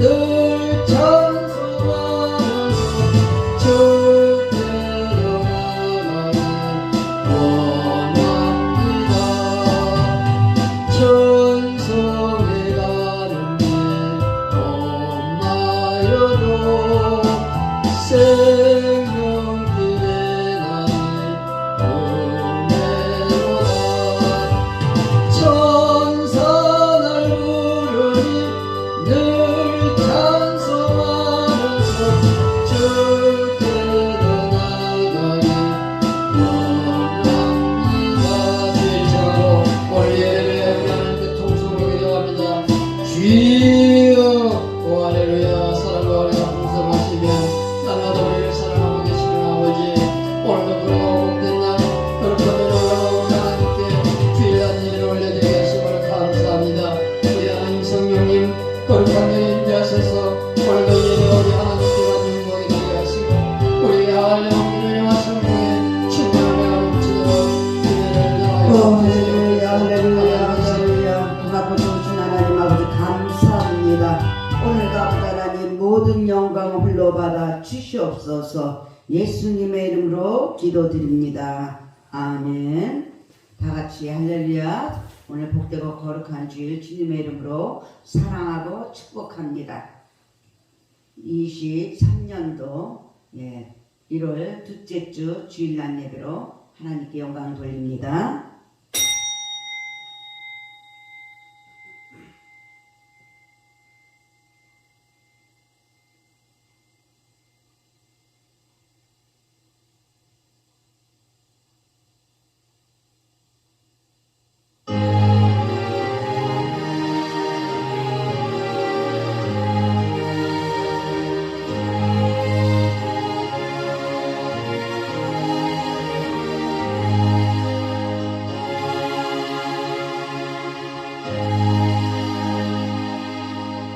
늘 찬송하면서 주께 영원하게 원합니다. 천성에 가는 길 험하여도 생명길에 나는 은혜로다. 천사 날 부르니 늘 찬송하면서 주께 더 나아가기 원합니다. 주의처럼 오늘 예배에 하나님께 통성으로 기도합니다. 주여 오 할렐루야. 사랑과 은혜가 풍성하시며 날마다 우리를 사랑하고 계시는 아버지, 오늘도 그러고 복된 날 거룩한 일을 올라가고 하나님께 주일날 일을 올려드리게 하시므로 감사합니다. 우리 하나님 성령님 거룩한 일 인도하셔서 오늘도 예배 우리 하나님께 받는 영광이 되게 하시고 우리 하나님 은혜와 성령의 충만함을 넘치도록 은혜를 할렐루야, 할렐루야, 더하여 할렐루야. 고맙고 좋으신 하나님 아버지 감사합니다. 오늘도 아버지 하나님 모든 영광을 홀로 받아 주시옵소서. 예수님의 이름으로 기도드립니다. 아멘. 다 같이 할렐루야. 오늘 복되고 거룩한 주일 주님의 이름으로 사랑하고 축복합니다. 23년도 1월 둘째 주 주일날 예배로 하나님께 영광 돌립니다.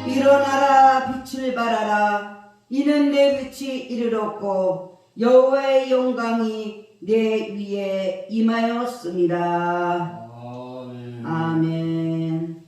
일어나라 빛을 발하라. 이는 내 빛이 이르렀고 여호와의 영광이 내 위에 임하였습니다. 아멘.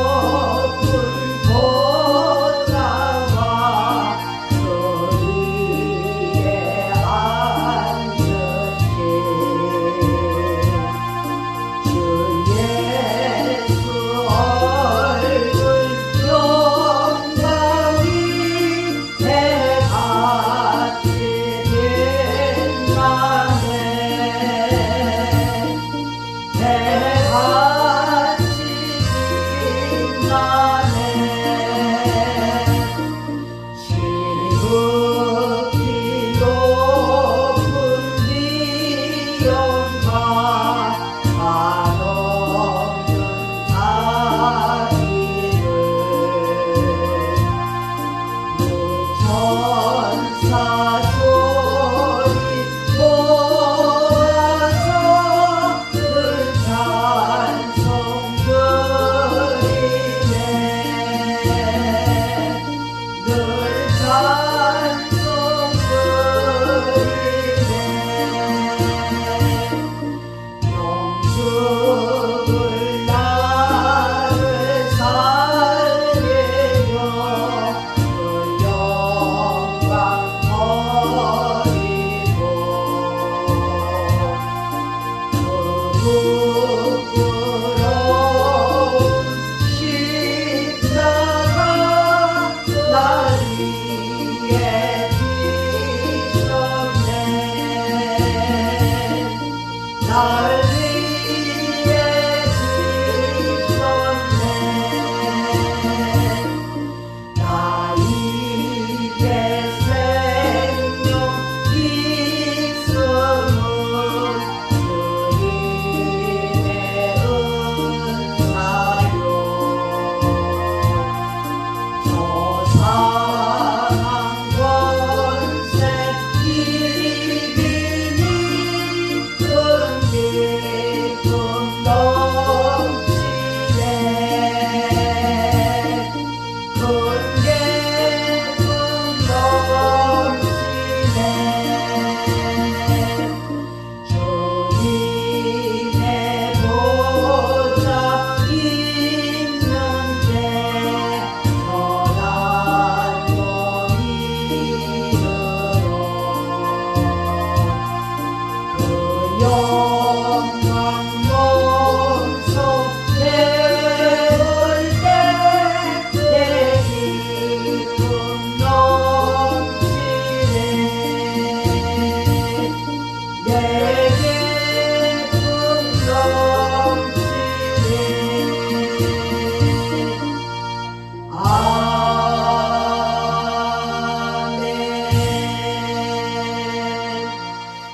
높은 보좌와 너를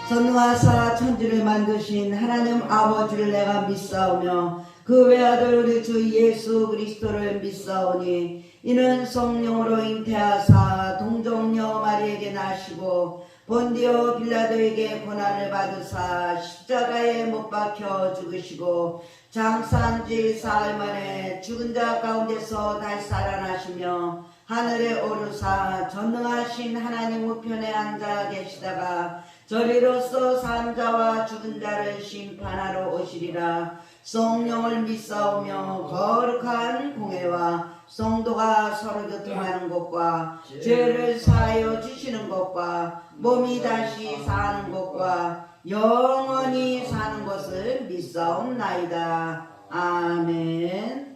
전능하사 천지를 만드신 하나님 아버지를 내가 믿사오며 그 외아들 우리 주 예수 그리스도를 믿사오니 이는 성령으로 잉태하사 동정녀 마리에게 나시고 본디오 빌라도에게 고난을 받으사 십자가에 못 박혀 죽으시고 장사한 지 사흘 만에 죽은 자 가운데서 다시 살아나시며 하늘에 오르사 전능하신 하나님 우편에 앉아 계시다가 저리로서 산 자와 죽은 자를 심판하러 오시리라. 성령을 믿사오며 거룩한 공회와 성도가 서로 교통하는 것과 죄를 사하여 주시는 것과 몸이 다시 사는 것과 영원히 사는 것을 믿사옵나이다. 아멘.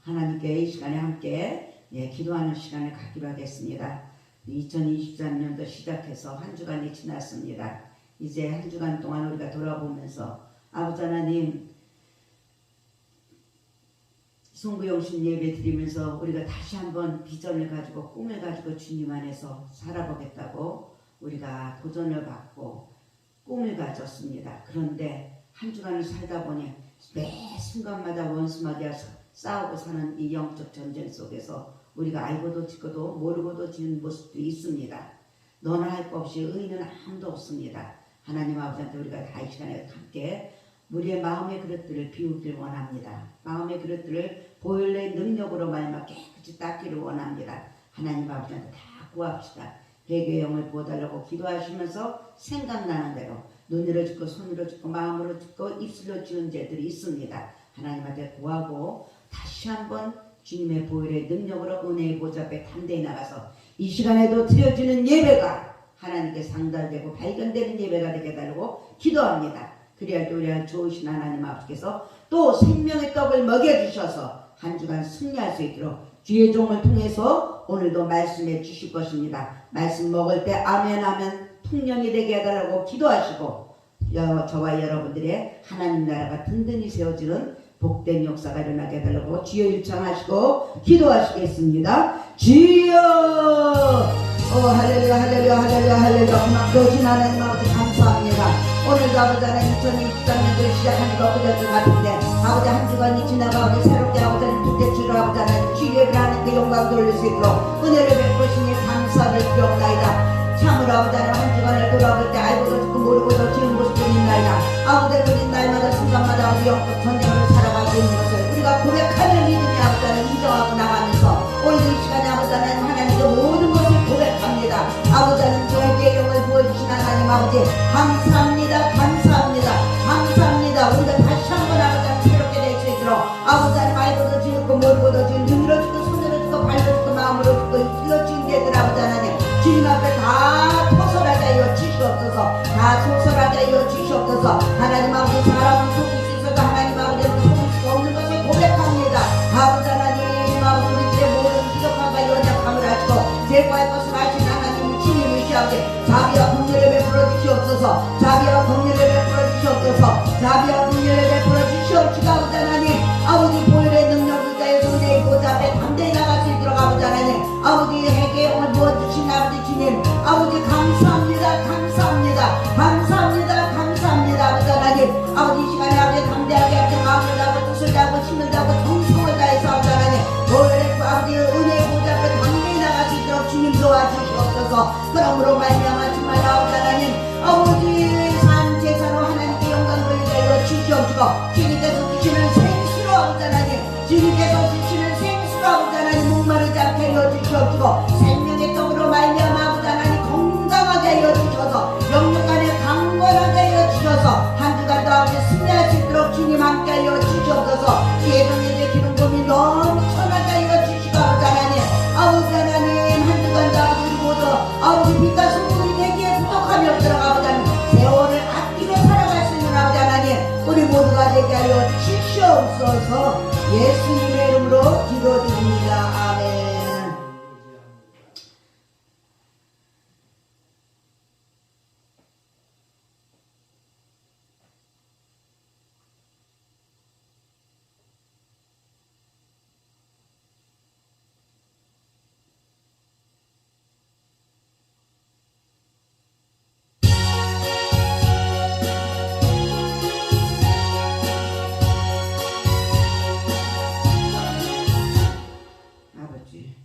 하나님께 이 시간에 함께 기도하는 시간을 갖기로 하겠습니다. 2023년도 시작해서 한 주간이 지났습니다. 이제 한 주간 동안 우리가 돌아보면서 아버지 하나님 송구영신 예배 드리면서 우리가 다시 한번 비전을 가지고 꿈을 가지고 주님 안에서 살아보겠다고 우리가 도전을 받고 꿈을 가졌습니다. 그런데 한 주간을 살다 보니 매 순간마다 원수마귀와 싸우고 사는 이 영적 전쟁 속에서 우리가 알고도 지고도 모르고도 지는 모습도 있습니다. 너나 할 것 없이 의인은 아무도 없습니다. 하나님 아버지한테 우리가 다 이 시간에 함께 우리의 마음의 그릇들을 비우길 원합니다. 마음의 그릇들을 보혈의 능력으로 말미암아 깨끗이 닦기를 원합니다. 하나님 아버지한테 다 구합시다. 회개의 영을 부어달라고 기도하시면서 생각나는 대로 눈으로 짓고 손으로 짓고 마음으로 짓고 입술로 지은 죄들이 있습니다. 하나님한테 구하고 다시 한번 주님의 보혈의 능력으로 은혜의 보좌 앞에 담대히 나가서 이 시간에도 드려지는 예배가 하나님께 상달되고 발견되는 예배가 되게 해달라고 기도합니다. 그래야 또 우리가 좋으신 하나님 아버지께서 또 생명의 떡을 먹여주셔서 한 주간 승리할 수 있도록 주의 종을 통해서 오늘도 말씀해 주실 것입니다. 말씀 먹을 때 아멘 하면 풍년이 되게 해달라고 기도하시고 저와 여러분들의 하나님 나라가 든든히 세워지는 복된 역사가 일어나게 해달라고 주여 일창하시고 기도하시겠습니다. 주여 할렐루야 할렐루야 할렐루야 할렐루야. 고맙도신 하나님 아버지 감사합니다. 오늘도 아버지 하나님 2023년도를 시작하는 것보다 같은데 아버지 한 주간이 지나가 아버지 새롭게 아버지 하나님 두째 주로 아버지 하나님 주의를 하는 그 영광 돌릴 수 있도록 은혜를 베푸시니 감사를 드리옵나이다. 참으로 아버지 하나님 한 주간을 돌아볼 때 알고도 듣고 모르고도 지은 모습들이 있나이다. 아버지 우리 날마다 순간마다 아버지 영적 전쟁으로 살아가고 있는 것을 우리가 고백하는 믿음이 아버지 하나님 인정하고 나가면서 오늘 이 시간에 아버지 하나님 하나님께 모든 것을 고백합니다. 아버지 하나님 저에게 영을 부어주신 하나님 아버지 감사합니다. 감사합니다. 감사합니다. 우리가 다시 한번 아버지 하나님 새롭게 될 수 있도록 아버지 하나님 알고도 지었고 모르고도 지은 눈으로 주고 손으로 주고 발로 주고 마음으로 주고 입술로 지은 죄들 아버지 하나님 주님 앞에 다 토설하게 하여 주시옵소서. 다 소설하게 하여 주시옵소서. 하나님 아버지 사람은 속일 수 있어도 하나님 아버지는 속일 수가 없는 것을 고백합니다. 아버지 하나님 아버지 우리들의 모든 부족함과 연약함을 아시고 제거할 것을 아신 하나님 주님이시옵게 자비와 긍휼을 베풀어 주시옵소서. 자비와 긍휼을 베풀어 주시옵소서. 자비와 긍휼을 베풀어 주시옵시고 아버지 하나님 아버지 보혈의 능력을 가해 손에 보좌 앞에 담대히 나갈 수 있도록 아버지 하나님 아버지에게 영을 부어주신 아버지 주님 아버지 감사합니다. 감사합니다. 감사합니다. 감사합니다. 아버지 하나님 아버지 이 시간에 아버지 담대하게 하여 마음을 다하고 뜻을 다하고 힘을 다하고 정성을 다해서 아버지 하나님 보혈의 아버지 은혜의 보좌 앞에 담대히 나갈 수 있도록 주님 도와주시옵소서. 그러므로 말미암아 정말 아버지 하나님 아버지 산 제사로 하나님께 영광 돌리게 하여 주시옵시고 주님께서 주시는 생수로 아버지 하나님 주님께서 주시는 생수로 아버지 하나님 목마르지 않게 하여 주시옵시고 생명의 떡으로 말미암아 아버지 하나님 건강하게 하여 주셔서 영육간에 강건하게 하여 주셔서 한 주간도 아버지 승리할 수 있도록 주님 함께 하여 주시옵소서. 예정에게 기름 부음이 넘쳐나게 하여 주시고 아버지 하나님 아버지 하나님 한 주간도 아버지 모두 아버지 빛과 소금이 되기에 부족함이 없도록 아버지 하나님 세월을 아끼며 살아갈 수 있는 아버지 하나님 우리 모두가 되게 하여 주시옵소서. 예수님의 이름으로 기도드립니다. 아멘. 아버지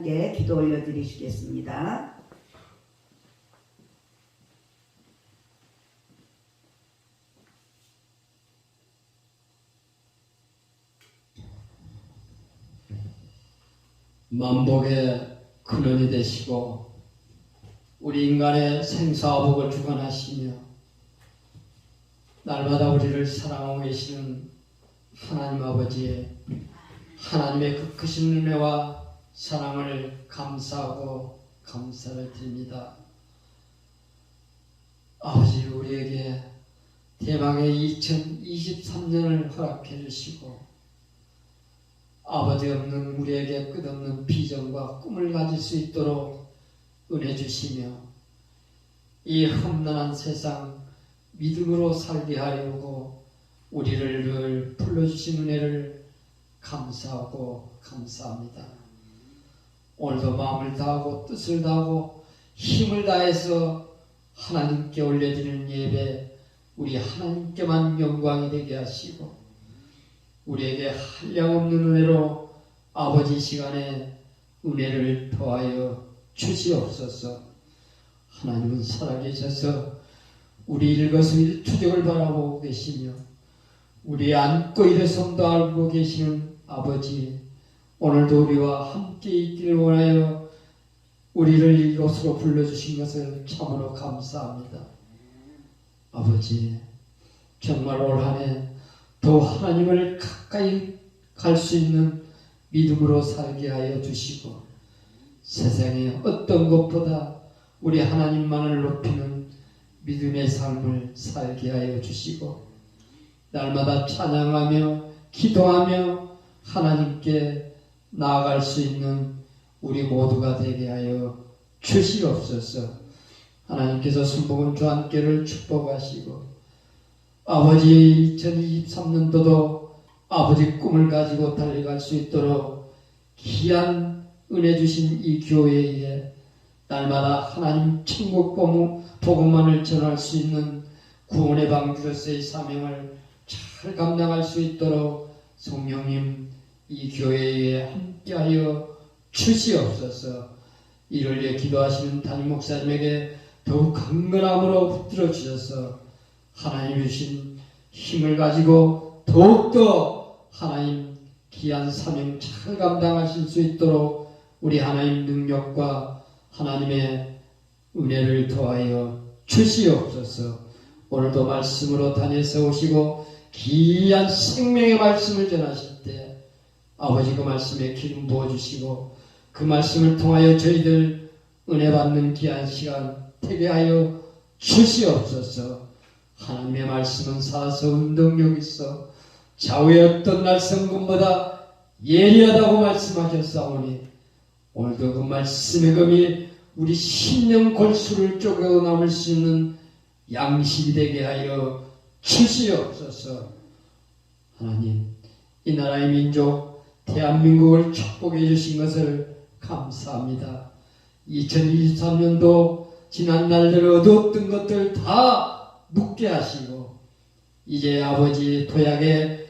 하나님께 기도 올려드리시겠습니다. 만복의 근원이 되시고 우리 인간의 생사복을 주관하시며 날마다 우리를 사랑하고 계시는 하나님 아버지의 하나님의 그 크신 은혜와 사랑을 감사하고 감사를 드립니다. 아버지, 우리에게 대망의 2023년을 허락해 주시고 아버지 없는 우리에게 끝없는 비전과 꿈을 가질 수 있도록 은혜 주시며 이 험난한 세상 믿음으로 살게 하려고 우리를 늘 불러주신 은혜를 감사하고 감사합니다. 오늘도 마음을 다하고 뜻을 다하고 힘을 다해서 하나님께 올려드리는 예배, 우리 하나님께만 영광이 되게 하시고 우리에게 한량없는 은혜로 아버지 시간에 은혜를 더하여 주시옵소서. 하나님은 살아계셔서 우리 일거수일투족을 바라보고 계시며 우리 안고 일어섬도 알고 계시는 아버지, 오늘도 우리와 함께 있기를 원하여 우리를 이곳으로 불러주신 것을 참으로 감사합니다. 아버지, 정말 올 한 해 더 하나님을 가까이 갈 수 있는 믿음으로 살게 하여 주시고 세상의 어떤 것보다 우리 하나님만을 높이는 믿음의 삶을 살게 하여 주시고 날마다 찬양하며 기도하며 하나님께 나아갈 수 있는 우리 모두가 되게 하여 주시옵소서. 하나님께서 순복음 주안교를 축복하시고 아버지 2023년도도 아버지 꿈을 가지고 달려갈 수 있도록 귀한 은혜 주신 이 교회에 날마다 하나님 천국 복음만을 전할 수 있는 구원의 방주로서의 사명을 잘 감당할 수 있도록 성령님 이 교회에 함께하여 주시옵소서. 이를 위해 기도하시는 담임 목사님에게 더욱 강건함으로 붙들어 주셔서 하나님 주신 힘을 가지고 더욱더 하나님 귀한 사명 잘 감당하실 수 있도록 우리 하나님 능력과 하나님의 은혜를 더하여 주시옵소서. 오늘도 말씀으로 다녀서 오시고 귀한 생명의 말씀을 전하실 때 아버지 그 말씀에 기름 부어주시고 그 말씀을 통하여 저희들 은혜 받는 귀한 시간 되게 하여 주시옵소서. 하나님의 말씀은 살아서 운동력 있어 좌우의 어떤 날성금보다 예리하다고 말씀하셨사오니 오늘도 그 말씀의 금이 우리 심령 골수를 쪼개고 남을 수 있는 양식이 되게 하여 주시옵소서. 하나님, 이 나라의 민족 대한민국을 축복해 주신 것을 감사합니다. 2023년도 지난 날들 얻었던 것들 다 묻게 하시고 이제 아버지 도약의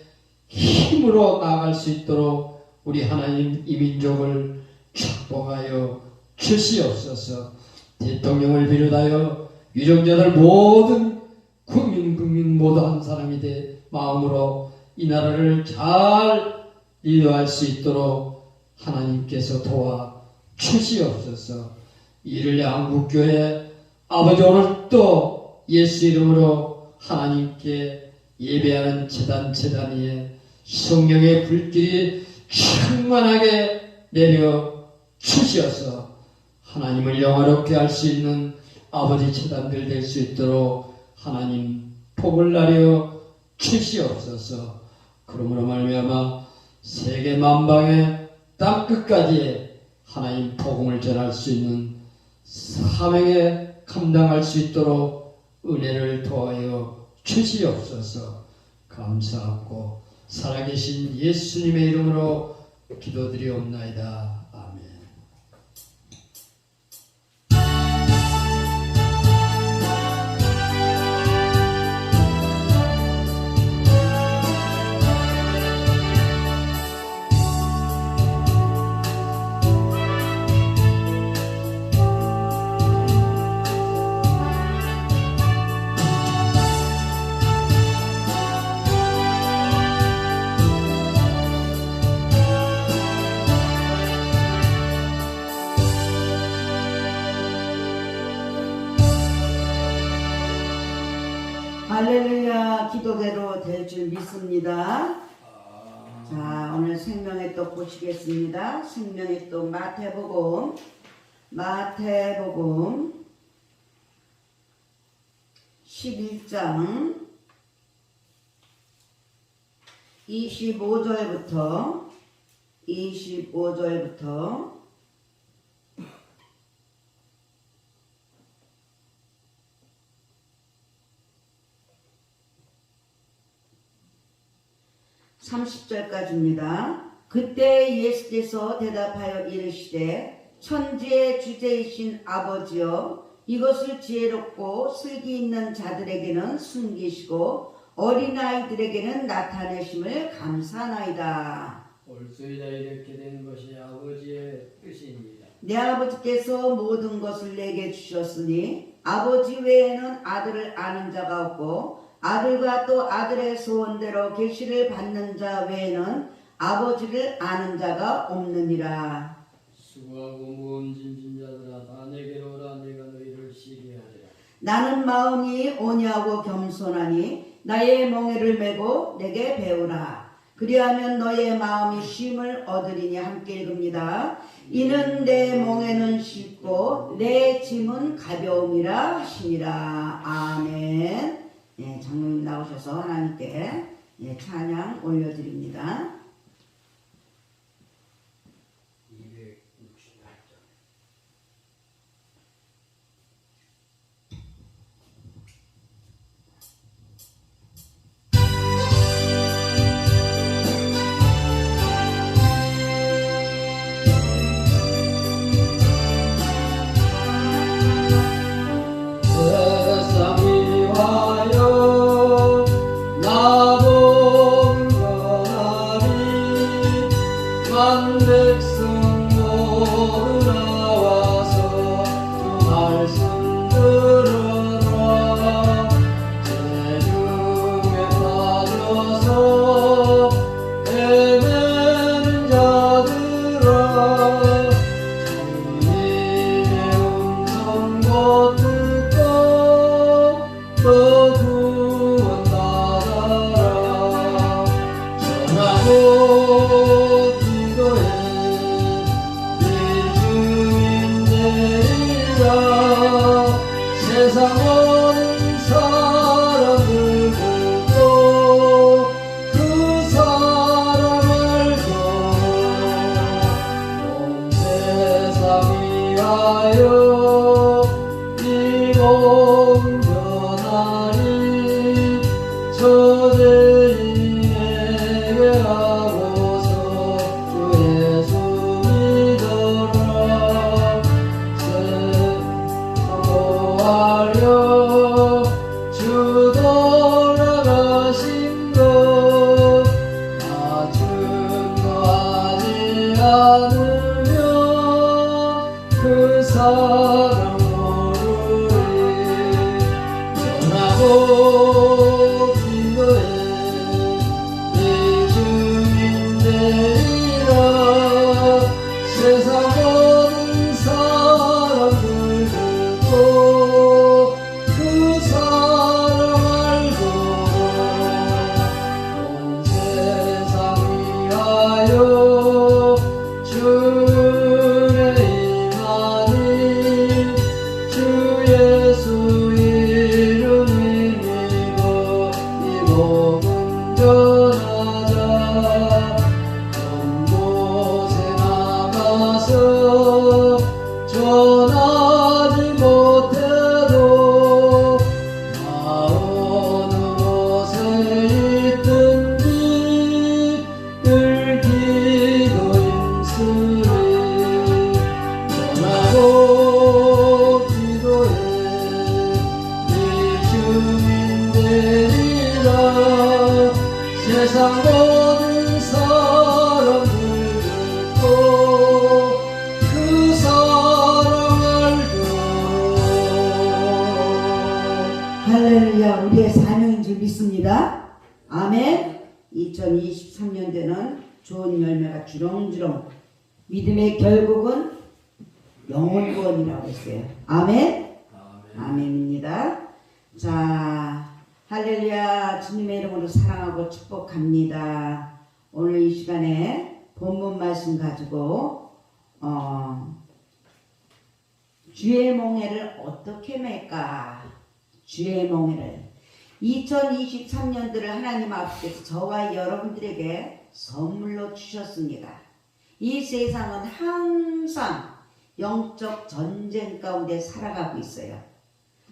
힘으로 나아갈 수 있도록 우리 하나님 이 민족을 축복하여 주시옵소서. 대통령을 비롯하여 유정자들 모든 국민 모두 한 사람이 돼 마음으로 이 나라를 잘 리더할 수 있도록 하나님께서 도와 주시옵소서. 이를 위해 한국교회 아버지 오늘 또 예수 이름으로 하나님께 예배하는 제단 위에 성령의 불길이 충만하게 내려 주시어서 하나님을 영화롭게 할 수 있는 아버지 제단들 될 수 있도록 하나님 복을 나려 주시옵소서. 그러므로 말미암아 세계 만방의 땅끝까지 하나님 복음을 전할 수 있는 사명에 감당할 수 있도록 은혜를 더하여 주시옵소서. 감사하고 살아계신 예수님의 이름으로 기도드리옵나이다. 아멘. 할렐루야. 기도대로 될 줄 믿습니다. 자, 오늘 생명의 떡 보시겠습니다. 생명의 떡 마태복음 11장 25절부터 30절까지입니다. 그때 예수께서 대답하여 이르시되 천지의 주제이신 아버지여 이것을 지혜롭고 슬기 있는 자들에게는 숨기시고 어린아이들에게는 나타내심을 감사하나이다. 옳소이다. 이렇게 된 것이 아버지의 뜻입니다. 내 아버지께서 모든 것을 내게 주셨으니 아버지 외에는 아들을 아는 자가 없고 아들과 또 아들의 소원대로 계시를 받는 자 외에는 아버지를 아는 자가 없느니라. 수고하고 무거운 짐진 자들아 다 내게로 오라. 내가 너희를 쉬게 하리라. 나는 마음이 온유하고 겸손하니 나의 멍에를 메고 내게 배우라. 그리하면 너의 마음이 쉼을 얻으리니. 함께 읽습니다. 이는 내 멍에는 쉽고 내 짐은 가벼움이라 하시니라. 아멘. 네, 장로님 나오셔서 하나님께 찬양 올려드립니다. 268장. 세상이 와요 나도 변하리 만백성 모두 나와서 주 말씀 들으라. 재중에 빠져서 헤매는 자들아 주님의 음성 곧 듣고 또 구원 받아라. 전하고 기도해 네 주인 되리라. 세상 모든 사람들 보고 그 사람 알고 온 세상이 하여 이 몸 변하리. 저대인에게 하고서 주 예수 믿어라. 성공하려 주 돌아가신 것 나 증거하지 않으면 그 사람 모르리. 전하고 기도해 네 주인 되리라. 세상 모든 사람들 듣고 그 사람 알고 온 세상이 하여 주의 임하니. 주 예수 이름 믿고 이 복음 전하자. 먼 곳에 나가서 전하지 못해도 나 어느 곳에 있든지 늘 기도 힘쓰리. 전하고 기도해 네 주인 되리라. 세상 모든 사람들 듣고 그 사람 알고. 할렐루야. 우리의 사명인 줄 믿습니다. 아멘. 2023년도에는 좋은 열매가 주렁주렁. 믿음의 결국은 영혼 구원이라고 했어요. 아멘. 아멘입니다. 자, 할렐루야. 주님의 이름으로 사랑하고 축복합니다. 오늘 이 시간에 본문 말씀 가지고 주의 몽해를 어떻게 맬까? 주의 몽해를 2023년도를 하나님 앞에서 저와 여러분들에게 선물로 주셨습니다. 이 세상은 항상 영적 전쟁 가운데 살아가고 있어요.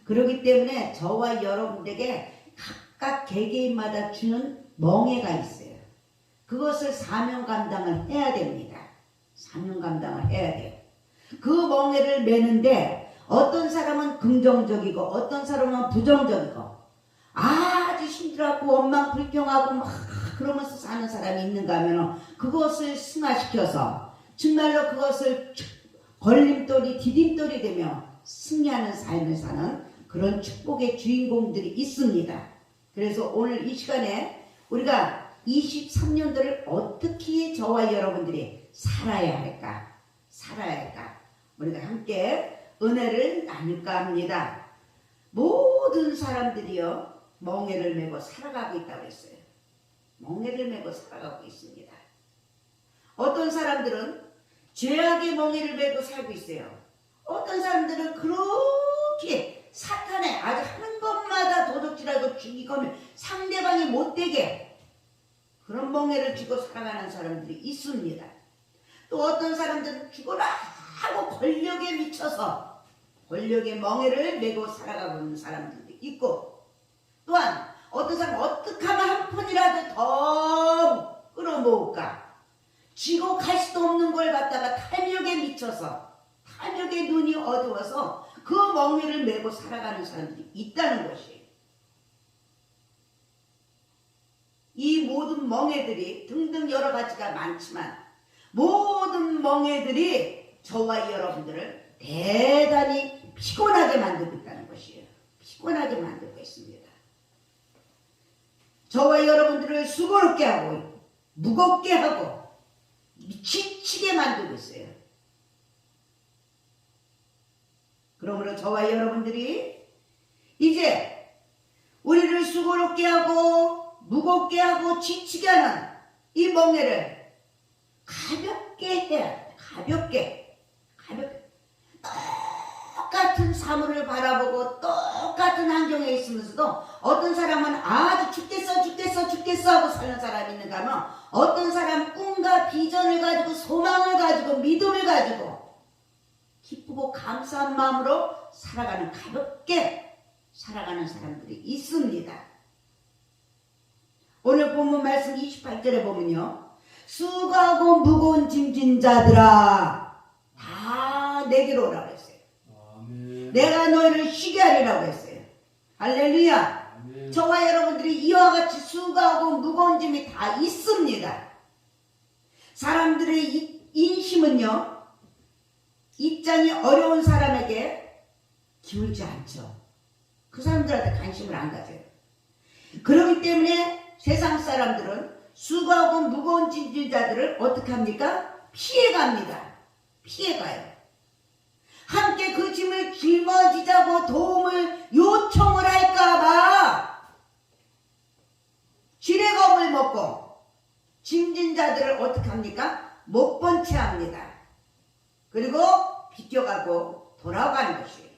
그렇기 때문에 저와 여러분들에게 각각 개개인마다 주는 멍해가 있어요. 그것을 사명 감당을 해야 됩니다. 사명 감당을 해야 돼요. 그 멍해를 매는데 어떤 사람은 긍정적이고 어떤 사람은 부정적이고 아주 힘들어하고 원망 불평하고 막 그러면서 사는 사람이 있는가 하면 그것을 승화시켜서 정말로 그것을 걸림돌이 디딤돌이 되며 승리하는 삶을 사는 그런 축복의 주인공들이 있습니다. 그래서 오늘 이 시간에 우리가 23년도를 어떻게 저와 여러분들이 살아야 할까? 우리가 함께 은혜를 나눌까 합니다. 모든 사람들이요 멍해를 메고 살아가고 있다고 했어요. 멍해를 메고 살아가고 있습니다. 어떤 사람들은 죄악의 멍해를 메고 살고 있어요. 어떤 사람들은 그렇게 사탄에 아주 하는 것마다 도둑질하고 죽이고 상대방이 못되게 그런 멍해를 쥐고 살아가는 사람들이 있습니다. 또 어떤 사람들은 죽어라 하고 권력에 미쳐서 권력의 멍해를 메고 살아가고 있는 사람들도 있고 또한 어떤 사람은 어떻게 하면 한 푼이라도 더 끌어모을까 쥐고 갈 수도 없는 걸 갖다가 탐욕에 미쳐서 탐욕의 눈이 어두워서 그 멍해를 메고 살아가는 사람들이 있다는 것이에요. 이 모든 멍해들이 등등 여러 가지가 많지만 모든 멍해들이 저와 여러분들을 대단히 피곤하게 만들고 있다는 것이에요. 피곤하게 만들고 있습니다. 저와 여러분들을 수고롭게 하고 무겁게 하고 지치게 만들고 있어요. 그러므로 저와 여러분들이 이제 우리를 수고롭게 하고 무겁게 하고 지치게 하는 이 멍해를 가볍게 해야 돼. 가볍게 똑같은 사물을 바라보고 똑같은 환경에 있으면서도 어떤 사람은 아주 죽겠어 하고 사는 사람이 있는가 하면 어떤 사람은 꿈과 비전을 가지고 소망을 가지고 믿음을 가지고 기쁘고 감사한 마음으로 살아가는 가볍게 살아가는 사람들이 있습니다. 오늘 본문 말씀 28절에 보면요. 수고하고 무거운 짐진 자들아 다 내게로 오라고 했어요. 아멘. 내가 너희를 쉬게 하리라고 했어요. 할렐루야. 아멘. 저와 여러분들이 이와 같이 수고하고 무거운 짐이 다 있습니다. 사람들의 인심은요 입장이 어려운 사람에게 기울지 않죠. 그 사람들한테 관심을 안 가져요. 그렇기 때문에 세상 사람들은 수고하고 무거운 짐진 자들을 어떻게 합니까? 피해갑니다. 피해가요. 함께 그 짐을 짊어지자고 도움을 요청을 할까봐 지레겁을 먹고 짐진 자들을 어떻게 합니까? 못 본 채 합니다. 그리고 비껴가고 돌아가는 것이에요.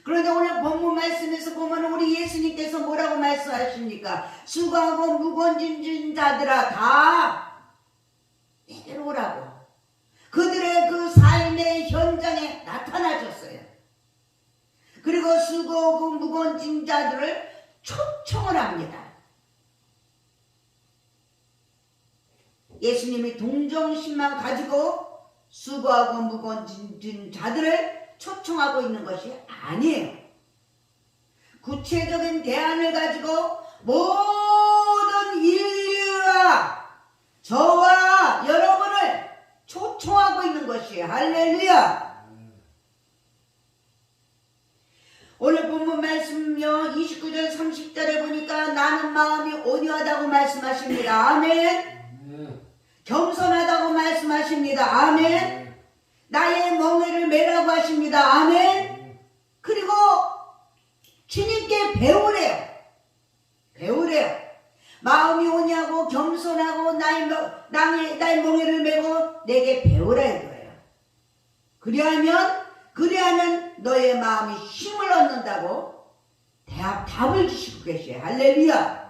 그런데 오늘 본문 말씀에서 보면 우리 예수님께서 뭐라고 말씀하십니까? 수고하고 무거운 짐진 자들아 다 내게로 오라고. 그들의 그 삶의 현장에 나타나셨어요. 그리고 수고하고 무거운 짐 자들을 초청을 합니다. 예수님이 동정심만 가지고 수고하고 무거운 짐진 자들을 초청하고 있는 것이 아니에요. 구체적인 대안을 가지고 모든 인류와 저와 여러분을 초청하고 있는 것이에요. 할렐루야. 오늘 본문 말씀요 29절 30절에 보니까 나는 마음이 온유하다고 말씀하십니다. 아멘. 겸손하다고 말씀하십니다. 아멘. 나의 멍에를 매라고 하십니다. 아멘. 그리고 주님께 내게 배우래요. 배우래요. 마음이 오냐고 겸손하고 나의 멍에를 메고 내게 배우라 이거예요. 그리하면 너의 마음이 힘을 얻는다고 답을 주시고 계셔요. 할렐루야.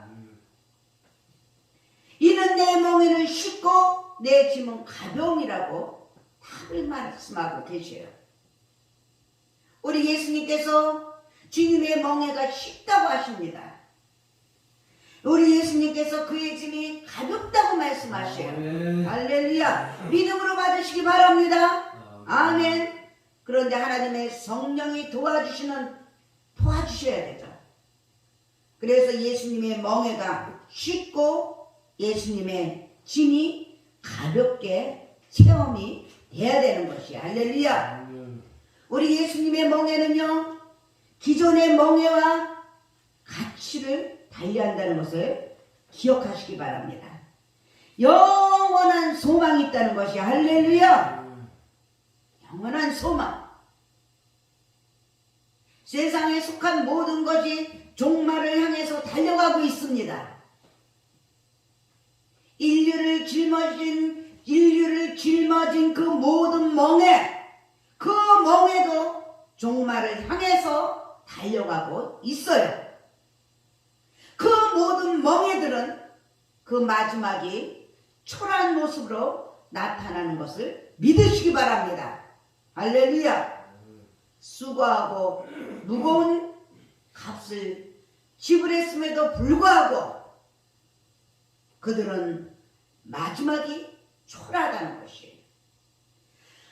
이는 내 멍에는 쉽고 내 짐은 가벼움이라고 답을 말씀하고 계셔요. 우리 예수님께서 주님의 멍에가 쉽다고 하십니다. 우리 예수님께서 그의 짐이 가볍다고 말씀하셔요. 아멘. 할렐루야. 믿음으로 받으시기 바랍니다. 아멘. 그런데 하나님의 성령이 도와주셔야 되죠. 그래서 예수님의 멍에가 쉽고 예수님의 짐이 가볍게 체험이 돼야 되는 것이에요. 할렐루야. 우리 예수님의 멍에는요, 기존의 멍에와 가치를 달리한다는 것을 기억하시기 바랍니다. 영원한 소망이 있다는 것이 할렐루야. 영원한 소망. 세상에 속한 모든 것이 종말을 향해서 달려가고 있습니다. 인류를 짊어진 그 모든 그 멍에도 종말을 향해서 달려가고 있어요. 그 모든 멍에들은 그 마지막이 초라한 모습으로 나타나는 것을 믿으시기 바랍니다. 할렐루야. 수고하고 무거운 값을 지불했음에도 불구하고 그들은 마지막이 초라하다는 것이에요.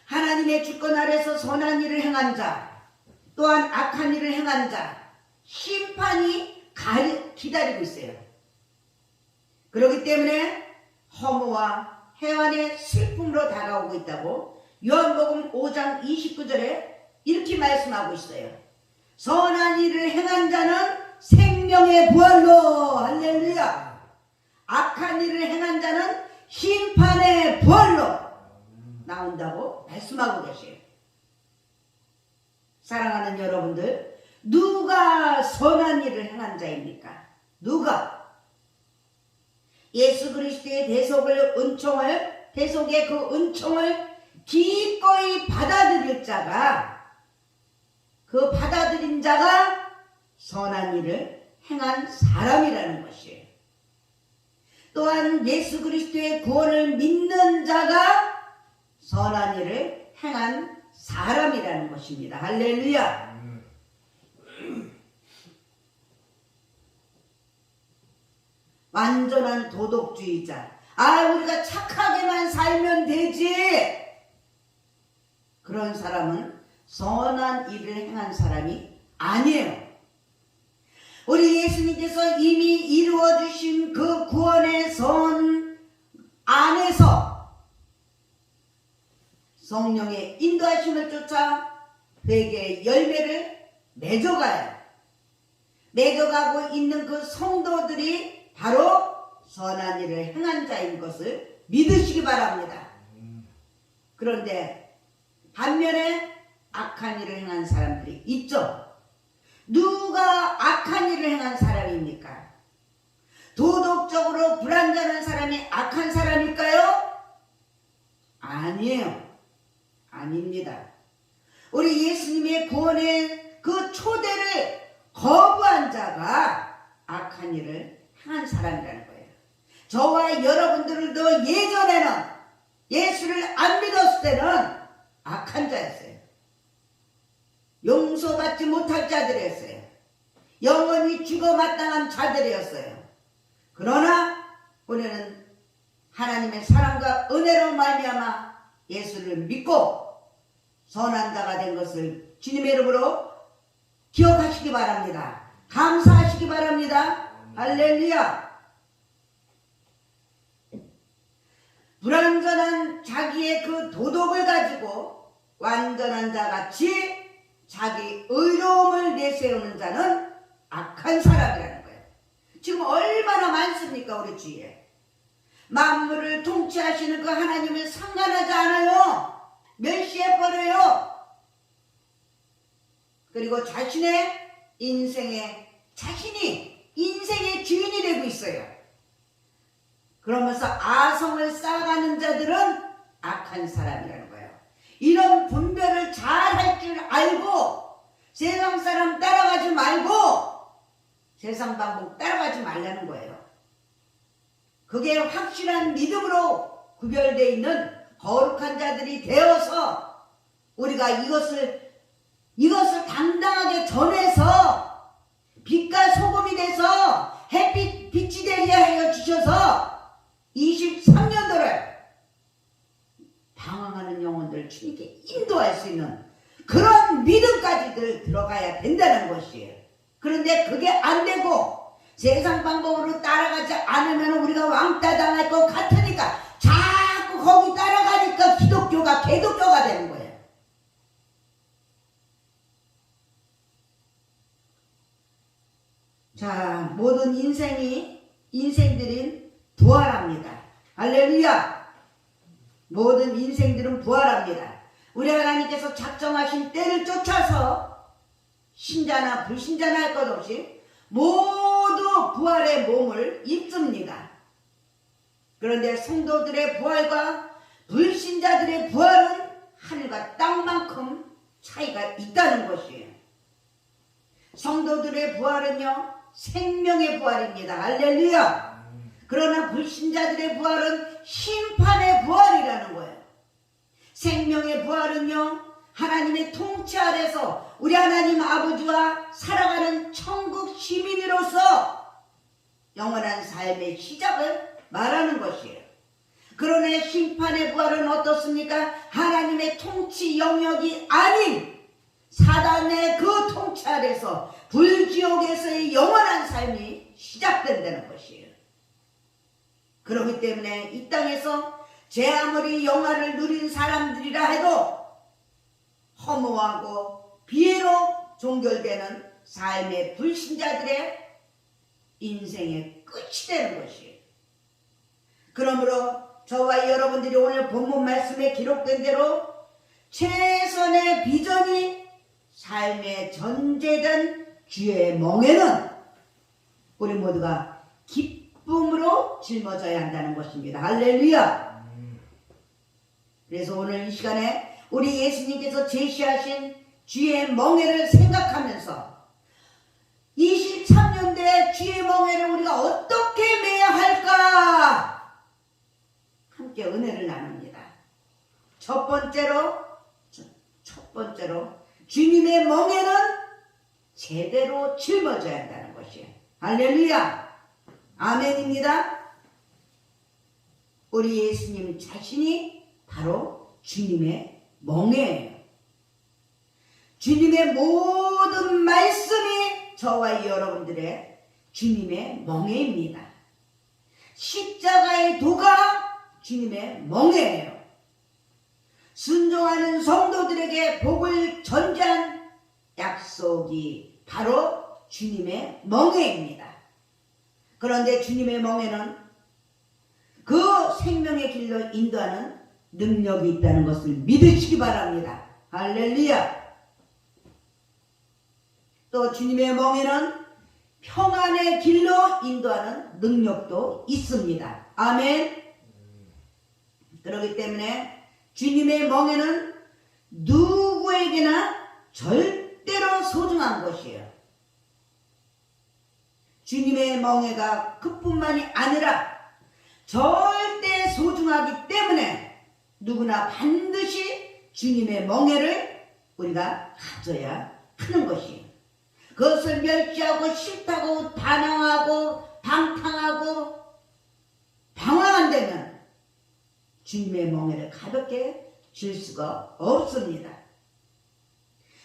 하나님의 주권 아래서 선한 일을 행한 자, 또한 악한 일을 행한 자, 심판이 기다리고 있어요. 그렇기 때문에 허무와 해환의 슬픔으로 다가오고 있다고 요한복음 5장 29절에 이렇게 말씀하고 있어요. 선한 일을 행한 자는 생명의 부활로, 할렐루야. 악한 일을 행한 자는 심판의 부활로 나온다고 말씀하고 계세요. 사랑하는 여러분들, 누가 선한 일을 행한 자입니까? 누가? 예수 그리스도의 대속의 그 은총을 기꺼이 받아들일 자가, 그 받아들인 자가 선한 일을 행한 사람이라는 것이에요. 또한 예수 그리스도의 구원을 믿는 자가 선한 일을 행한 사람이라는 것입니다. 할렐루야. 완전한 도덕주의자. 우리가 착하게만 살면 되지. 그런 사람은 선한 일을 행한 사람이 아니에요. 우리 예수님께서 이미 이루어주신 그 구원의 선 안에서 성령의 인도하심을 쫓아 회개의 열매를 맺어가고 있는 그 성도들이 바로 선한 일을 행한 자인 것을 믿으시기 바랍니다. 그런데 반면에 악한 일을 행한 사람들이 있죠. 누가 악한 일을 행한 사람입니까? 도덕적으로 불완전한 사람이 악한 사람일까요? 아니에요. 아닙니다. 우리 예수님의 구원의 그 초대를 거부한 자가 악한 일을 행한 사람이라는 거예요. 저와 여러분들도 예전에는 예수를 안 믿었을 때는 악한 자였어요. 용서받지 못할 자들이었어요. 영원히 죽어 마땅한 자들이었어요. 그러나 우리는 하나님의 사랑과 은혜로 말미암아 예수를 믿고 선한 자가 된 것을 주님의 이름으로 기억하시기 바랍니다. 감사하시기 바랍니다. 할렐루야. 불완전한 자기의 그 도덕을 가지고 완전한 자같이 자기 의로움을 내세우는 자는 악한 사람이라는 거예요. 지금 얼마나 많습니까, 우리 주위에. 만물을 통치하시는 그 하나님은 상관하지 않아요. 멸시해버려요. 그리고 자신의 인생의 자신이 인생의 주인이 되고 있어요. 그러면서 아성을 쌓아가는 자들은 악한 사람이라는 거예요. 이런 분별을 잘 할 줄 알고 세상 사람 따라가지 말고 세상 방법 따라가지 말라는 거예요. 그게 확실한 믿음으로 구별되어 있는 거룩한 자들이 되어서 우리가 이것을 당당하게 전해서 빛과 소금이 돼서 빛이 되게 하여 주셔서 23년도를 방황하는 영혼들 주님께 인도할 수 있는 그런 믿음까지들 들어가야 된다는 것이에요. 그런데 그게 안 되고 세상 방법으로 따라가지 않으면 우리가 왕따 당할 것 같으니까 자꾸 거기 따라가니까 기독교가 개독교가 되는 거예요. 자, 모든 인생들은 부활합니다. 할렐루야! 모든 인생들은 부활합니다. 우리 하나님께서 작정하신 때를 쫓아서 신자나 불신자나 할 것 없이 모두 부활의 몸을 입습니다. 그런데 성도들의 부활과 불신자들의 부활은 하늘과 땅만큼 차이가 있다는 것이에요. 성도들의 부활은요, 생명의 부활입니다. 할렐루야! 그러나 불신자들의 부활은 심판의 부활이라는 거예요. 생명의 부활은요, 하나님의 통치 아래서 우리 하나님 아버지와 살아가는 천국 시민으로서 영원한 삶의 시작을 말하는 것이에요. 그러나 심판의 부활은 어떻습니까? 하나님의 통치 영역이 아닌 사단의 그 통치 아래서 불지옥에서의 영원한 삶이 시작된다는 것이에요. 그렇기 때문에 이 땅에서 제 아무리 영화를 누린 사람들이라 해도 허무하고 비애로 종결되는 삶의 불신자들의 인생의 끝이 되는 것이에요. 그러므로 저와 여러분들이 오늘 본문 말씀에 기록된 대로 최선의 비전이 삶의 전제된 주의 멍에는 우리 모두가 기쁨으로 짊어져야 한다는 것입니다. 할렐루야! 그래서 오늘 이 시간에 우리 예수님께서 제시하신 주의 멍에를 생각하면서 23년대의 주의 멍에를 우리가 어떻게 매야 할까? 함께 은혜를 나눕니다. 첫 번째로 주님의 멍에는 제대로 짊어져야 한다는 것이에요. 할렐루야! 아멘입니다. 우리 예수님 자신이 바로 주님의 멍에예요. 주님의 모든 말씀이 저와 여러분들의 주님의 멍에입니다. 십자가의 도가 주님의 멍에예요. 순종하는 성도들에게 복을 전제한 약속이 바로 주님의 멍에입니다. 그런데 주님의 멍에는 그 생명의 길로 인도하는 능력이 있다는 것을 믿으시기 바랍니다. 할렐루야! 또 주님의 멍에는 평안의 길로 인도하는 능력도 있습니다. 아멘. 그렇기 때문에 주님의 멍에는 누구에게나 절대로 소중한 것이에요. 주님의 멍에가 그뿐만이 아니라 절대 소중하기 때문에 누구나 반드시 주님의 멍에를 우리가 가져야 하는 것이에요. 그것을 멸시하고 싫다고 반항하고 방탕하고 방황한다면 주님의 멍에를 가볍게 줄 수가 없습니다.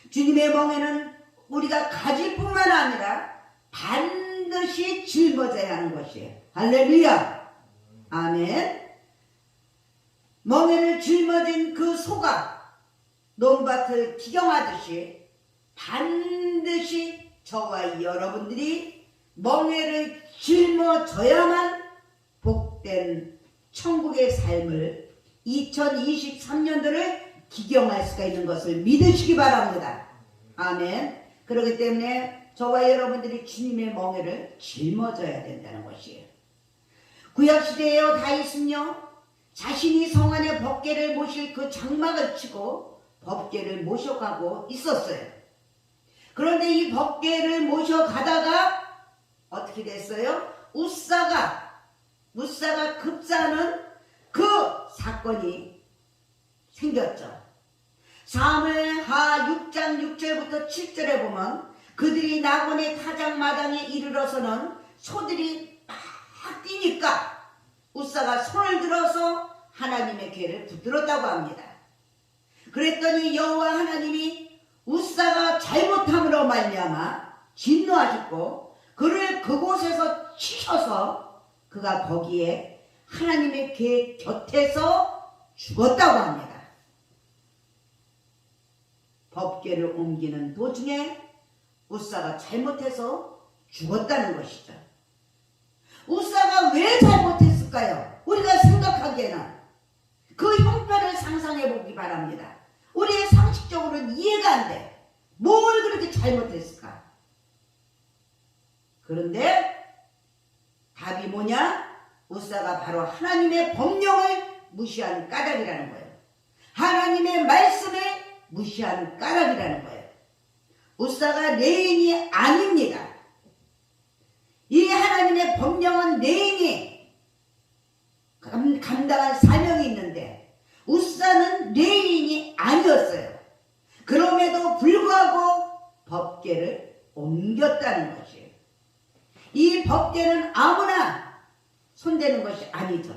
주님의 멍에는 우리가 가질 뿐만 아니라 반드시 짊어져야 하는 것이에요. 할렐루야! 아멘. 멍에를 짊어진 그 소가 논밭을 기경하듯이 반드시 저와 여러분들이 멍에를 짊어져야만 복된 천국의 삶을 2023년도를 기경할 수가 있는 것을 믿으시기 바랍니다. 아멘. 그렇기 때문에 저와 여러분들이 주님의 멍에를 짊어져야 된다는 것이에요. 구약시대에요 다윗은요 자신이 성 안에 법궤를 모실 그 장막을 치고 법궤를 모셔가고 있었어요. 그런데 이 법궤를 모셔가다가 어떻게 됐어요? 우사가 급사하는 그 사건이 생겼죠. 사무엘하 6장 6절부터 7절에 보면 그들이 나곤의 타작마당에 이르러서는 소들이 막 뛰니까 우사가 손을 들어서 하나님의 궤를 붙들었다고 합니다. 그랬더니 여호와 하나님이 우사가 잘못함으로 말미암아 진노하셨고 그를 그곳에서 치셔서 그가 거기에 하나님의 궤 곁에서 죽었다고 합니다. 법궤를 옮기는 도중에 우사가 잘못해서 죽었다는 것이죠. 우사가 왜 잘못했을까요? 우리가 생각하기에는 그 형편을 상상해 보기 바랍니다. 우리의 상식적으로는 이해가 안 돼. 뭘 그렇게 잘못했을까? 그런데 답이 뭐냐? 우사가 바로 하나님의 법령을 무시한 까닭이라는 거예요. 하나님의 말씀을 무시한 까닭이라는 거예요. 우사가 레인이 아닙니다. 이 하나님의 법령은 레인이 감당할 사명이 있는데 우사는 레인이 아니었어요. 그럼에도 불구하고 법궤를 옮겼다는 것이에요. 이 법궤는 아무나 손대는 것이 아니죠.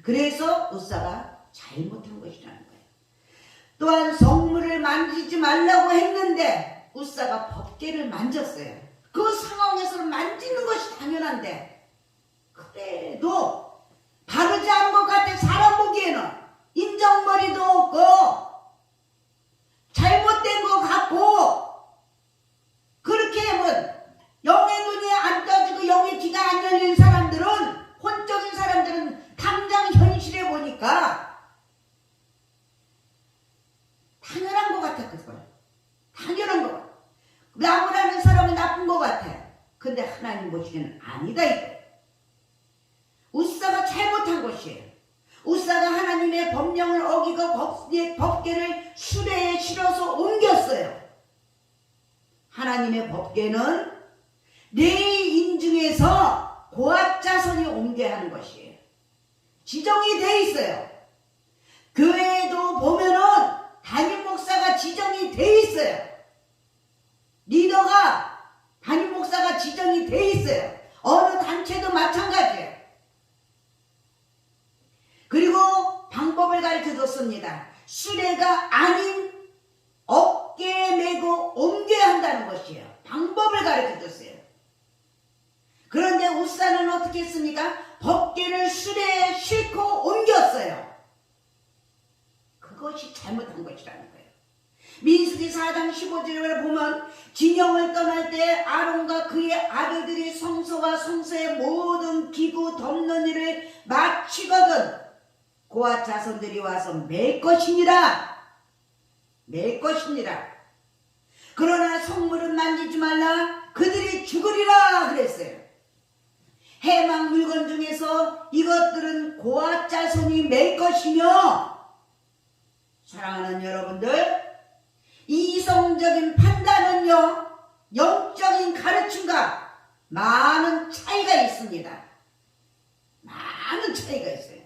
그래서 우사가 잘못한 것이라는 거예요. 또한 성물을 만지지 말라고 했는데 우사가 법궤를 만졌어요. 그 상황에서는 만지는 것이 당연한데 그래도 바르지 않은 것 같아. 사람 보기에는 인정머리도 없고 잘못된 것 같고 그렇게 뭐 영의 눈이 안 떠지고 영의 귀가 안 열린 사람들은 혼적인 사람들은 당장 현실에 보니까 당연한 것 같아. 그걸 당연한 것 같아. 나무라는 사람은 나쁜 것 같아. 근데 하나님 보시기에는 아니다 이거. 우사가 잘못한 것이에요. 우사가 하나님의 법령을 어기고 법궤를 수레에 실어서 옮겼어요. 하나님의 법궤는 레위 인중에서 고앗 자손이 옮겨야 하는 것이에요. 지정이 돼 있어요. 교회에도 보면은 담임 목사가 지정이 돼 있어요. 리더가 담임 목사가 지정이 돼 있어요. 어느 단체도 마찬가지예요. 그리고 방법을 가르쳐줬습니다. 수레가 아닌 어깨에 메고 옮겨야 한다는 것이에요. 방법을 가르쳐줬어요. 그런데 우사는 어떻게 했습니까? 법궤를 수레에 싣고 옮겼어요. 그것이 잘못한 것이라는 거예요. 민수기 4장 15절을 보면 진영을 떠날 때 아론과 그의 아들들이 성소와 성소의 모든 기구 덮는 일을 마치거든 고앗 자손들이 와서 맬 것이니라. 맬 것이니라. 그러나 성물은 만지지 말라. 그들이 죽으리라 그랬어요. 해막 물건 중에서 이것들은 고앗 자손이 맬 것이며, 사랑하는 여러분들, 이성적인 판단은요 영적인 가르침과 많은 차이가 있습니다. 많은 차이가 있어요.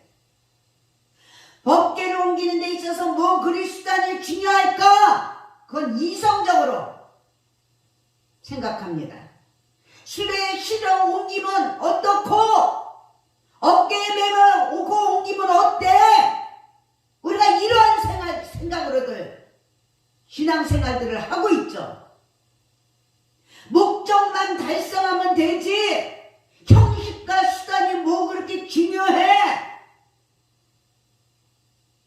법궤를 옮기는 데 있어서 뭐 그리 수단이 중요할까? 그건 이성적으로 생각합니다. 수레에 실어 옮기면 어떻고, 어깨에 매면 오고 옮기면 어때? 우리가 이러한 생각으로들 신앙생활들을 하고 있죠. 목적만 달성하면 되지 형식과 수단이 뭐 그렇게 중요해?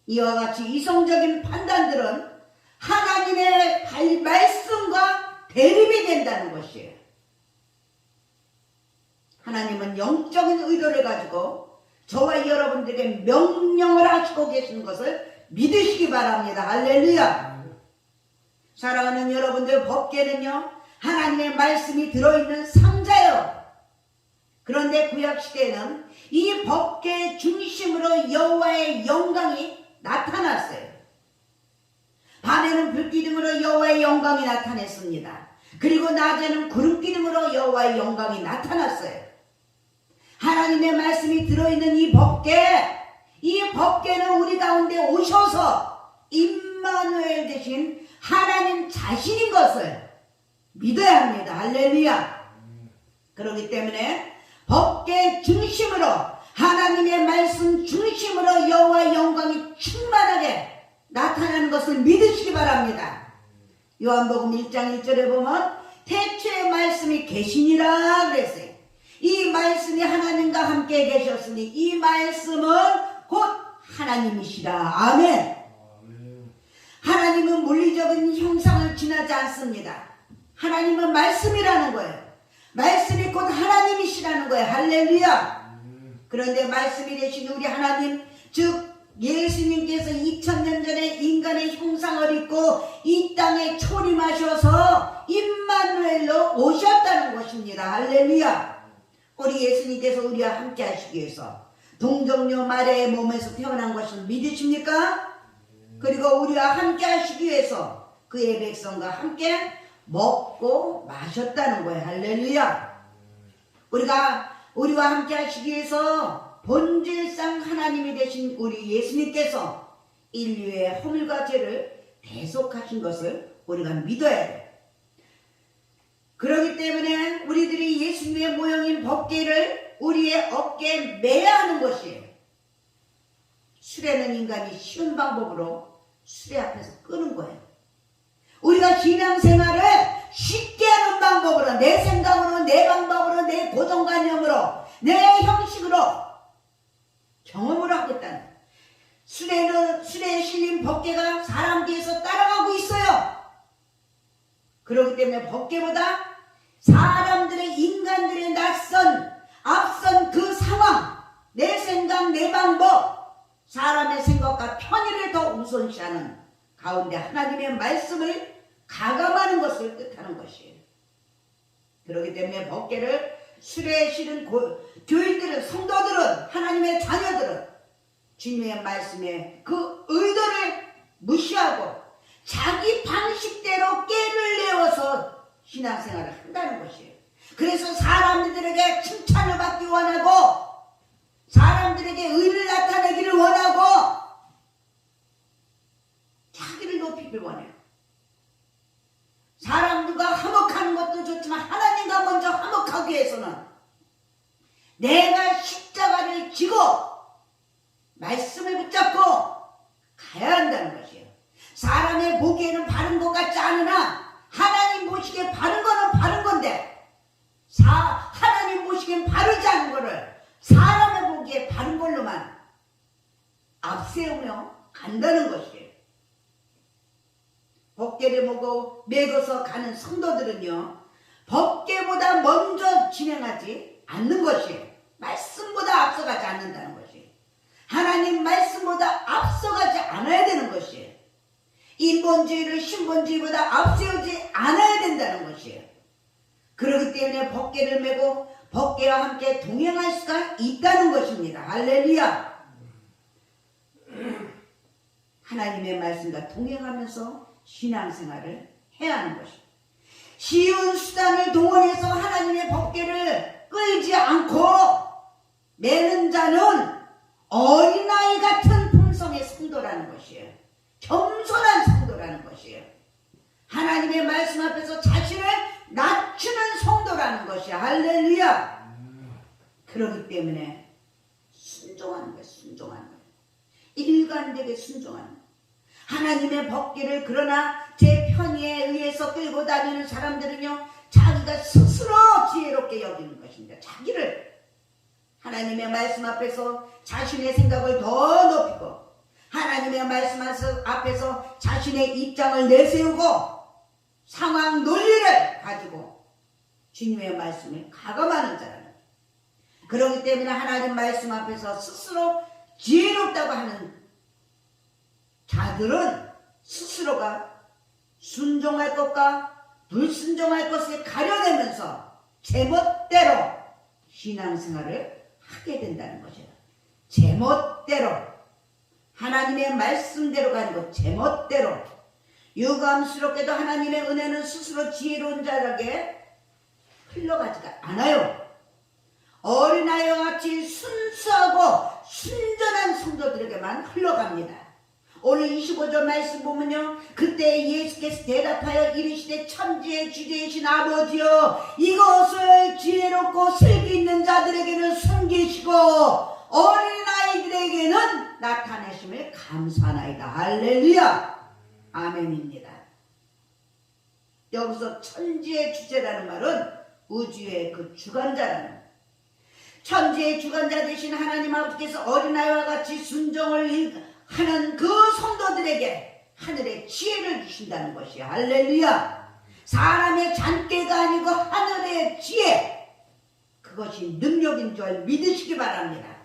이와 같이 이성적인 판단들은 하나님의 말씀과 대립이 된다는 것이에요. 하나님은 영적인 의도를 가지고 저와 여러분들에게 명령을 하시고 계시는 것을 믿으시기 바랍니다. 할렐루야. 사랑하는 여러분들, 법궤는요 하나님의 말씀이 들어있는 상자요. 그런데 구약시대에는 이 법궤 중심으로 여호와의 영광이 나타났어요. 밤에는 불기둥으로 여호와의 영광이 나타났습니다. 그리고 낮에는 구름기둥으로 여호와의 영광이 나타났어요. 하나님의 말씀이 들어있는 이 법궤는 우리 가운데 오셔서 임마누엘 대신 하나님 자신인 것을 믿어야 합니다. 할렐루야. 그렇기 때문에 법궤 중심으로, 하나님의 말씀 중심으로 여호와의 영광이 충만하게 나타나는 것을 믿으시기 바랍니다. 요한복음 1장 1절에 보면 태초에 말씀이 계시니라 그랬어요. 이 말씀이 하나님과 함께 계셨으니 이 말씀은 곧 하나님이시라. 아멘. 하나님은 물리적인 형상을 지나지 않습니다. 하나님은 말씀이라는 거예요. 말씀이 곧 하나님이시라는 거예요. 할렐루야. 그런데 말씀이 되신 우리 하나님, 즉 예수님께서 2000년 전에 인간의 형상을 입고 이 땅에 초림하셔서 임마누엘로 오셨다는 것입니다. 할렐루야. 우리 예수님께서 우리와 함께 하시기 위해서 동정녀 마리아의 몸에서 태어난 것을 믿으십니까? 그리고 우리와 함께 하시기 위해서 그의 백성과 함께 먹고 마셨다는 거예요. 할렐루야. 우리와 함께 하시기 위해서 본질상 하나님이 되신 우리 예수님께서 인류의 허물과 죄를 대속하신 것을 우리가 믿어야 돼요. 그렇기 때문에 우리들이 예수님의 모형인 법궤를 우리의 어깨에 매야 하는 것이에요. 수레는 인간이 쉬운 방법으로 수레 앞에서 끄는 거예요. 우리가 신앙생활을 쉽게 하는 방법으로, 내 생각으로, 내 방법으로, 내 고정관념으로, 내 형식으로 경험을 하겠다는, 수레에 실린 법궤가 사람 뒤에서 따라가고 있어요. 그렇기 때문에 법궤보다 사람들의, 인간들의 앞선 그 상황, 내 생각, 내 방법, 사람의 생각과 편의를 더 우선시하는 가운데 하나님의 말씀을 가감하는 것을 뜻하는 것이에요. 그렇기 때문에 법궤를 수레에 실은 교인들은, 성도들은, 하나님의 자녀들은 주님의 말씀에 그 의도를 무시하고 자기 방식대로 꾀를 내어서 신앙생활을 한다는 것이에요. 그래서 사람들에게 칭찬을 받기 원하고 사람들에게 의를 나타내기를 원하고 자기를 높이기를 원해요. 사람들과 화목하는 것도 좋지만 하나님과 먼저 화목하기 위해서는 내가 십자가를 지고 말씀을 붙잡고 가야 한다는 것이에요. 사람의 보기에는 바른 것 같지 않으나 하나님 보시기에 바른 거는 바른 건데 하나님 보시기엔 바르지 않은 거를 사람의 보기에 바른 걸로만 앞세우며 간다는 것이에요. 법궤를 보고 매고서 가는 성도들은요, 법궤보다 먼저 진행하지 않는 것이에요. 말씀보다 앞서가지 않는다는 것이에요. 하나님 말씀보다 앞서가지 않아야 되는 것이에요. 인본주의를 신본주의보다 앞세우지 않아야 된다는 것이에요. 그렇기 때문에 법궤를 메고 법궤와 함께 동행할 수가 있다는 것입니다. 할렐루야. 하나님의 말씀과 동행하면서 신앙생활을 해야 하는 것입니다. 쉬운 수단을 동원해서 하나님의 법궤를 끌지 않고 매는 자는 어린아이 같은 품성의 성도라는 것이에요. 겸손한 성도라는 것이에요. 하나님의 말씀 앞에서 자신을 낮추는 성도라는 것이야. 할렐루야. 그렇기 때문에 순종하는 거예요. 순종하는 거예요. 일관되게 순종하는 거예요. 하나님의 법궤를 그러나 제 편의에 의해서 끌고 다니는 사람들은요, 자기가 스스로 지혜롭게 여기는 것입니다. 자기를 하나님의 말씀 앞에서 자신의 생각을 더 높이고 하나님의 말씀 앞에서 자신의 입장을 내세우고 상황 논리를 가지고 주님의 말씀을 가감하는 자라는 거예요. 그렇기 때문에 하나님 말씀 앞에서 스스로 지혜롭다고 하는 자들은 스스로가 순종할 것과 불순종할 것을 가려내면서 제멋대로 신앙생활을 하게 된다는 것이에요. 제멋대로 하나님의 말씀대로가 아니고 제멋대로. 유감스럽게도 하나님의 은혜는 스스로 지혜로운 자에게 흘러가지가 않아요. 어린아이와 같이 순수하고 순전한 성도들에게만 흘러갑니다. 오늘 25절 말씀 보면요, 그때 예수께서 대답하여 이르시되 천지의 주제이신 아버지여, 이것을 지혜롭고 슬기 있는 자들에게는 숨기시고 어린아이들에게는 나타내심을 감사하나이다. 할렐루야. 아멘입니다. 여기서 천지의 주제라는 말은 우주의 그 주관자라는, 천지의 주관자 되신 하나님 아버지께서 어린아이와 같이 순종을 하는 그 성도들에게 하늘의 지혜를 주신다는 것이야. 할렐루야. 사람의 잔꾀가 아니고 하늘의 지혜, 그것이 능력인 줄 믿으시기 바랍니다.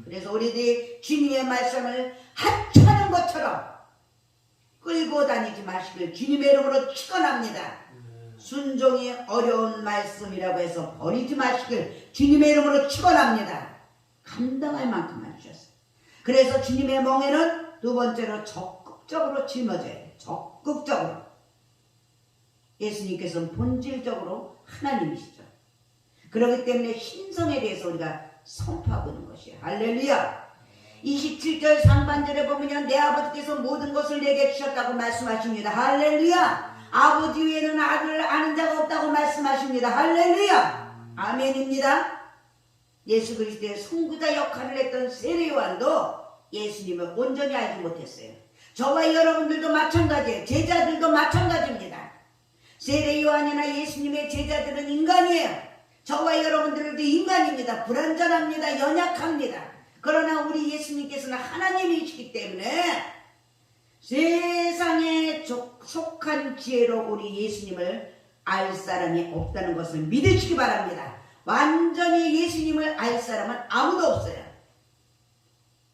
그래서 우리들이 주님의 말씀을 하찮은 것처럼 끌고 다니지 마시길 주님의 이름으로 축원합니다. 순종이 어려운 말씀이라고 해서 버리지 마시길 주님의 이름으로 축원합니다. 감당할 만큼만 주셨어요. 그래서 주님의 멍에는 두 번째로 적극적으로 짊어져야 돼요. 적극적으로. 예수님께서는 본질적으로 하나님이시죠. 그렇기 때문에 신성에 대해서 우리가 선포하고 있는 것이에요. 할렐루야. 27절 상반절에 보면 내 아버지께서 모든 것을 내게 주셨다고 말씀하십니다. 할렐루야. 아버지 외에는 아들을 아는 자가 없다고 말씀하십니다. 할렐루야. 아멘입니다. 예수 그리스도의 선구자 역할을 했던 세례 요한도 예수님을 온전히 알지 못했어요. 저와 여러분들도 마찬가지예요. 제자들도 마찬가지입니다. 세례 요한이나 예수님의 제자들은 인간이에요. 저와 여러분들도 인간입니다. 불완전합니다. 연약합니다. 그러나 우리 예수님께서는 하나님이시기 때문에 세상에 속한 지혜로 우리 예수님을 알 사람이 없다는 것을 믿으시기 바랍니다. 완전히 예수님을 알 사람은 아무도 없어요.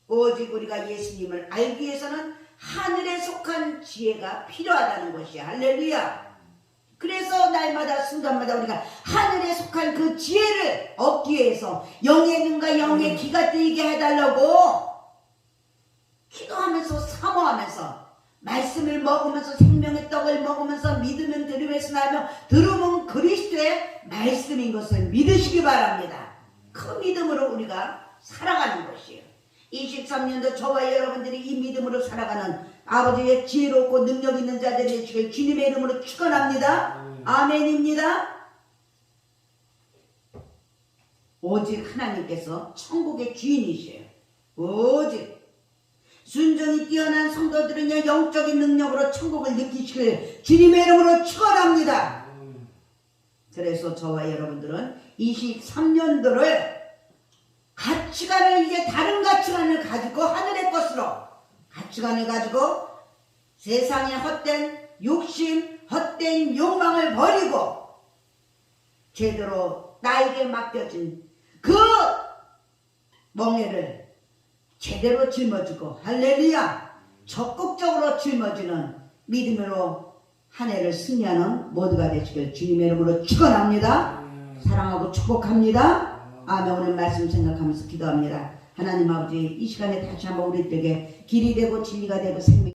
오직 우리가 예수님을 알기 위해서는 하늘에 속한 지혜가 필요하다는 것이야. 할렐루야. 그래서 날마다 순간마다 우리가 하늘에 속한 그 지혜를 얻기 위해서 영의 눈과 영의 귀가 뜨이게 해달라고 기도하면서 사모하면서 말씀을 먹으면서 생명의 떡을 먹으면서 믿으면 들으면서 나며 들으면 그리스도의 말씀인 것을 믿으시기 바랍니다. 그 믿음으로 우리가 살아가는 것이에요. 23년도 저와 여러분들이 이 믿음으로 살아가는 아버지의 지혜롭고 능력 있는 자들이 되시길 주님의 이름으로 축원합니다. 아멘입니다. 오직 하나님께서 천국의 주인이시에요. 오직 순종이 뛰어난 성도들은요, 영적인 능력으로 천국을 느끼시길 주님의 이름으로 축원합니다. 그래서 저와 여러분들은 23년도를 가치관을, 이제 다른 가치관을 가지고 하늘의 것으로 가치관을 가지고 세상의 헛된 욕심, 헛된 욕망을 버리고 제대로 나에게 맡겨진 그 멍에를 제대로 짊어지고, 할렐루야, 적극적으로 짊어지는 믿음으로 한 해를 승리하는 모두가 되시길 주님의 이름으로 축원합니다. 사랑하고 축복합니다. 아멘. 오늘 말씀 생각하면서 기도합니다. 하나님 아버지, 이 시간에 다시 한번 우리들에게 길이 되고 진리가 되고 생명